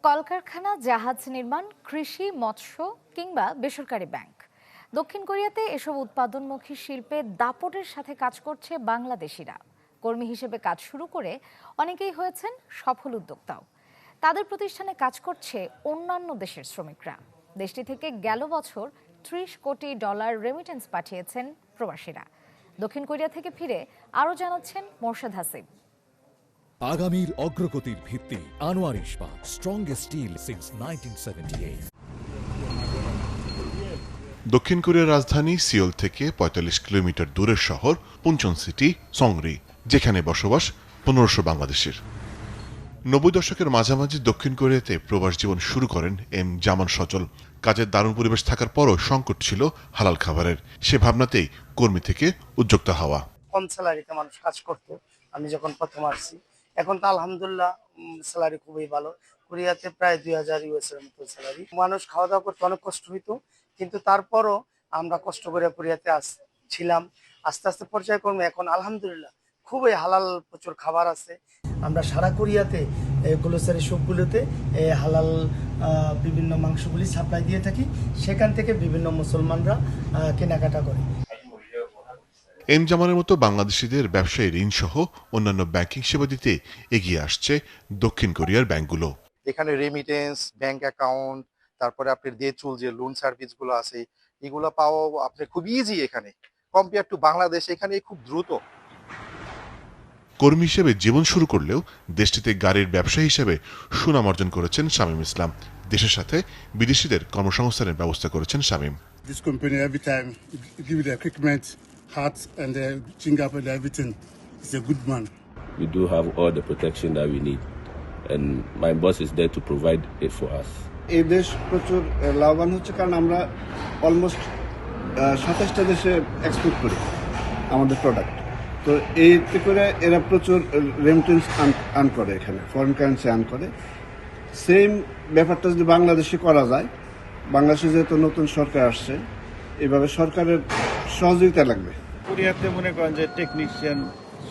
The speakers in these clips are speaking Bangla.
কলকারখানা, জাহাজ নির্মাণ, কৃষি, মৎস্য কিংবা বেসরকারি ব্যাংক, দক্ষিণ কোরিয়াতে এসব উৎপাদনমুখী শিল্পে দাপটের সাথে কাজ করছে বাংলাদেশিরা। কর্মী হিসেবে কাজ শুরু করে অনেকেই হয়েছেন সফল উদ্যোক্তাও। তাদের প্রতিষ্ঠানে কাজ করছে অন্যান্য দেশের শ্রমিকরা। দেশটি থেকে গেল বছর $30 কোটি রেমিটেন্স পাঠিয়েছেন প্রবাসীরা। দক্ষিণ কোরিয়া থেকে ফিরে আরও জানাচ্ছেন মোর্শেদ হাসিব। আগামীর অগ্রগতির ভিত্তি আনোয়ার ইস্পাত, স্ট্রংগেস্ট স্টিল সিন্স 1978। দক্ষিণ কোরিয়ার রাজধানী সিওল থেকে ৪৫ কিলোমিটার দূরের শহর পুনচন সিটি সংরি, যেখানে বসবাস ১৫০০ বাংলাদেশের। ৯০ দশকের মাঝামাঝি দক্ষিণ কোরিয়াতে প্রবাস জীবন শুরু করেন এম জামান সচল। কাজের দারুণ পরিবেশ থাকার পরও সংকট ছিল হালাল খাবারের। সে ভাবনাতেই কর্মী থেকে উদ্যোক্তা হওয়া। কম স্যালারিতে মানুষ কাজ করতো আমি যখন প্রথম আসছি। এখন তো আলহামদুলিল্লাহ স্যালারি খুবই ভালো। কোরিয়াতে প্রায় ২০০০ US এর মতো স্যালারি। মানুষ খাওয়া দাওয়া করতে অনেক কষ্ট হইতো, কিন্তু তারপরও আমরা কষ্ট করে কোরিয়াতে ছিলাম। আস্তে আস্তে পর্যায়ক্রমে এখন আলহামদুলিল্লাহ খুবই হালাল প্রচুর খাবার আছে। আমরা সারা কোরিয়াতে গ্লোসারি শপগুলোতে হালাল বিভিন্ন মাংসগুলি সাপ্লাই দিয়ে থাকি। সেখান থেকে বিভিন্ন মুসলমানরা কেনাকাটা করে। এম জামানের মতো বাংলাদেশিদের ব্যবসায়ী ঋণ সহ অন্যান্য ব্যাংকিং সেবা দিতে এগিয়ে আসছে দক্ষিণ কোরিয়ার ব্যাংকগুলো। এখানে রেমিটেন্স, ব্যাংক অ্যাকাউন্ট, তারপরে আপনার দেচুল যে লোন সার্ভিস গুলো আছে, এগুলো পাওয়া আপনার খুব ইজি। এখানে কম্পেয়ার টু বাংলাদেশ, এখানে খুব দ্রুত। কর্মী হিসেবে জীবন শুরু করলেও দেশটিতে গাড়ির ব্যবসা হিসেবে সুনাম অর্জন করেছেন শামীম ইসলাম। দেশের সাথে বিদেশিদের কর্মসংস্থানের ব্যবস্থা করেছেন Shamim. This company every time give the equipment, hats and the ching up and everything. It's a good man. We do have all the protection that we need, and my boss is there to provide it for us. এই দেশ প্রচুর লাভবান হচ্ছে, কারণ আমরা অলমোস্ট ২৭টা দেশে এক্সপোর্ট করি আমাদের প্রোডাক্ট। তো এইতে করে এরা প্রচুর রেমিটেন্স আর্ন করে, এখানে ফরেন কারেন্সি আর্ন করে। সেম ব্যাপারটা যদি বাংলাদেশে করা যায়, বাংলাদেশে যেহেতু নতুন সরকার আসছে, এভাবে সরকারের সহযোগিতা লাগবে। কোরিয়াতে মনে করেন যে টেকনিশিয়ান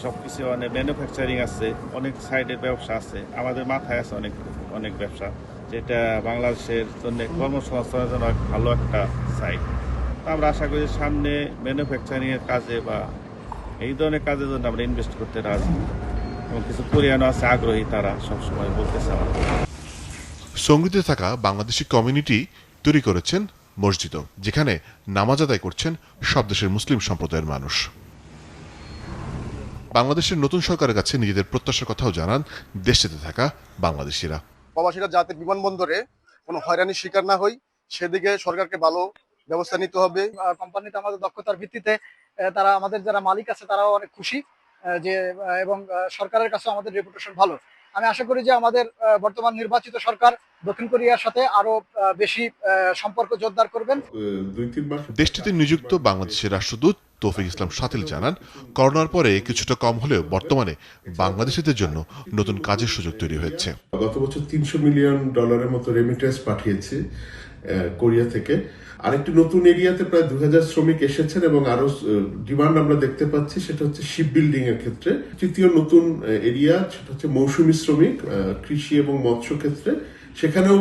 সবকিছু, অনেক ম্যানুফ্যাকচারিং আছে, অনেক সাইডের ব্যবসা আছে। আমাদের মাথায় আছে অনেক ব্যবসা, যেটা বাংলাদেশের জন্য কর্মসংস্থানের জন্য ভালো একটা সাইড। আমরা আশা করি সামনে ম্যানুফ্যাকচারিং এর কাজে বা এই ধরনের কাজের জন্য আমরা ইনভেস্ট করতে রাজি, এবং কিছু কোরিয়ানও আছে আগ্রহী, তারা সবসময় বলতেছে আমাদের। সংগীতে থাকা বাংলাদেশি কমিউনিটি তৈরি করেছেন মসজিদও, যেখানে নামাজ আদায় করছেন সব দেশের মুসলিম সম্প্রদায়ের মানুষ। বাংলাদেশের নতুন সরকারের কাছে নিজেদের প্রত্যাশার কথাও জানান দেশটিতে থাকা বাংলাদেশিরা। প্রবাসীরা যাতে বিমানবন্দরে কোনো হয়রানির শিকার না হই, সেদিকে সরকারকে ভালো ব্যবস্থা নিতে হবে। কোম্পানিতে আমাদের দক্ষতার ভিত্তিতে তারা, আমাদের যারা মালিক আছে তারাও অনেক খুশি যে, এবং সরকারের কাছে আমাদের রেপুটেশন ভালো। আমি আশা করি যে আমাদের বর্তমান নির্বাচিত সরকার দক্ষিণ কোরিয়ার সাথে আরো বেশি সম্পর্ক জোরদার করবেন। দেশটিতে নিযুক্ত বাংলাদেশের রাষ্ট্রদূত তৌফিক ইসলাম শাতিল জানান, করোনার পরে কিছুটা কম হলেও বর্তমানে বাংলাদেশিদের জন্য নতুন কাজের সুযোগ তৈরি হয়েছে। গত বছর $300 মিলিয়ন মতো রেমিটেন্স পাঠিয়েছে কোরিয়া থেকে। আরেকটি নতুন এরিয়াতে প্রায় ২০০০ শ্রমিক এসেছেন, এবং আরো ডিমান্ড আমরা দেখতে পাচ্ছি, সেটা হচ্ছে শিপ বিল্ডিং এর ক্ষেত্রে। তৃতীয় নতুন এরিয়া সেটা হচ্ছে মৌসুমী শ্রমিক, কৃষি এবং মৎস্য ক্ষেত্রে। সেখানেও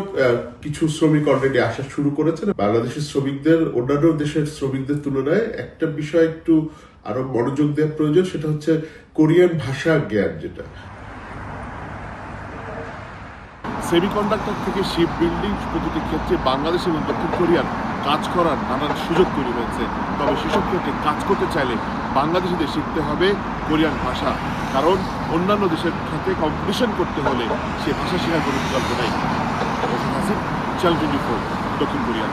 কিছু শ্রমিক অলরেডি আসা শুরু করেছেন। বাংলাদেশের শ্রমিকদের অন্যান্য দেশের শ্রমিকদের তুলনায় একটা বিষয় একটু আরো মনোযোগ দেওয়ার প্রয়োজন, সেটা হচ্ছে কোরিয়ান ভাষা জ্ঞান। যেটা সেমিকন্ডাক্টর থেকে শিপ বিল্ডিং প্রতিটি ক্ষেত্রে বাংলাদেশ এবং দক্ষিণ কোরিয়ার কাজ করার নানান সুযোগ তৈরি হয়েছে। তবে সেসব ক্ষেত্রে কাজ করতে চাইলে বাংলাদেশিদের শিখতে হবে কোরিয়ান ভাষা, কারণ অন্যান্য দেশের সাথে কম্পিটিশন করতে হলে সে ভাষা শেখার কোনো বিকল্প নেই। চ্যানেল 24 দক্ষিণ কোরিয়া।